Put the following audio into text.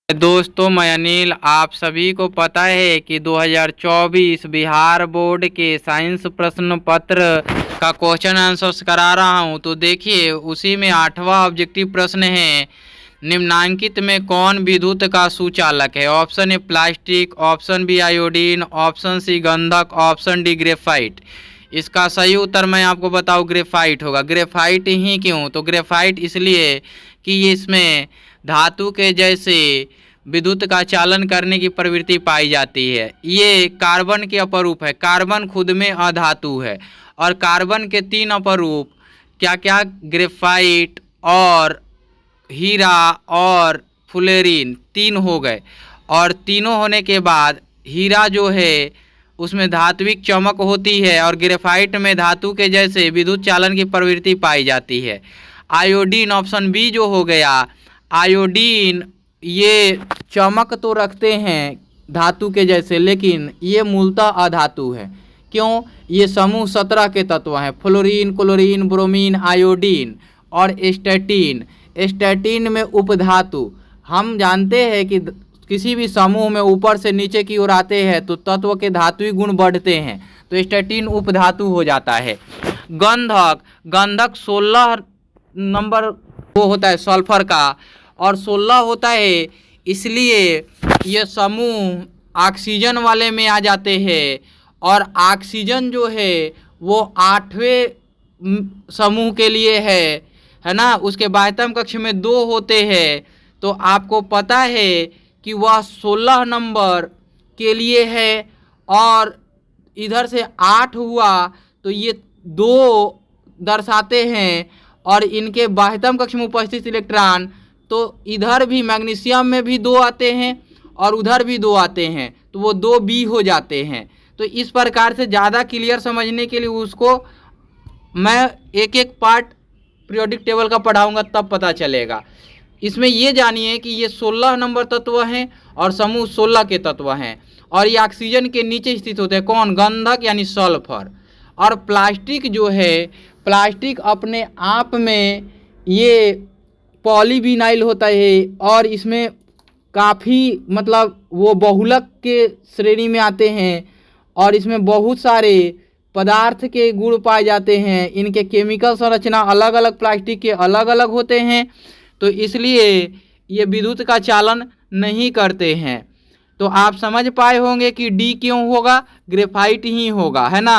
दोस्तों मैं अनिल, आप सभी को पता है कि 2024 बिहार बोर्ड के साइंस प्रश्न पत्र का क्वेश्चन आंसर्स करा रहा हूं। तो देखिए उसी में 8वां ऑब्जेक्टिव प्रश्न है, निम्नांकित में कौन विद्युत का सुचालक है। Option A plastic, option B iodine, option C गंधक, ऑप्शन डी ग्रेफाइट। इसका सही उत्तर मैं आपको बताऊं ग्रेफाइट होगा। ग्रेफाइट ही क्यों? तो ग्रेफाइट इसलिए कि इसमें धातु के जैसे विद्युत का चालन करने की प्रवृत्ति पाई जाती है। ये कार्बन के अपरूप है। कार्बन खुद में अधातु है और कार्बन के 3 अपरूप क्या क्या, ग्रेफाइट और हीरा और फ्लोरीन 3 हो गए। और तीनों होने के बाद हीरा जो है उसमें धात्विक चमक होती है और ग्रेफाइट में धातु के जैसे विद्युत चालन की प्रवृत्ति पाई जाती है। आयोडीन ऑप्शन बी जो हो गया, आयोडीन ये चमक तो रखते हैं धातु के जैसे, लेकिन ये मूलतः अधातु है। क्यों? ये समूह 17 के तत्व हैं, फ्लोरीन, क्लोरीन, ब्रोमीन, आयोडीन और स्टैटिन। स्टैटिन में उपधातु, हम जानते हैं कि किसी भी समूह में ऊपर से नीचे की ओर आते हैं तो तत्व के धातुई गुण बढ़ते हैं, तो स्टैटिन उपधातु हो जाता है। गंधक, गंधक 16 नंबर वो होता है सल्फर का, और 16 होता है, इसलिए ये समूह ऑक्सीजन वाले में आ जाते हैं। और ऑक्सीजन जो है वो 8वें समूह के लिए है ना। उसके बाह्यतम कक्ष में 2 होते हैं, तो आपको पता है कि वह 16 नंबर के लिए है। और इधर से 8 हुआ तो ये 2 दर्शाते हैं, और इनके बाह्यतम कक्ष में उपस्थित इलेक्ट्रॉन, तो इधर भी मैग्नीशियम में भी 2 आते हैं और उधर भी 2 आते हैं, तो वो 2B हो जाते हैं। तो इस प्रकार से ज़्यादा क्लियर समझने के लिए उसको मैं एक एक पार्ट पीरियोडिक टेबल का पढ़ाऊंगा, तब पता चलेगा। इसमें ये जानिए कि ये 16 नंबर तत्व हैं और समूह 16 के तत्व हैं, और ये ऑक्सीजन के नीचे स्थित होते हैं। कौन? गंधक यानी सल्फर। और प्लास्टिक जो है, प्लास्टिक अपने आप में ये पॉलीविनाइल होता है, और इसमें काफ़ी मतलब वो बहुलक के श्रेणी में आते हैं, और इसमें बहुत सारे पदार्थ के गुण पाए जाते हैं। इनके केमिकल संरचना अलग अलग प्लास्टिक के अलग अलग होते हैं, तो इसलिए ये विद्युत का चालन नहीं करते हैं। तो आप समझ पाए होंगे कि डी क्यों होगा, ग्रेफाइट ही होगा, है ना।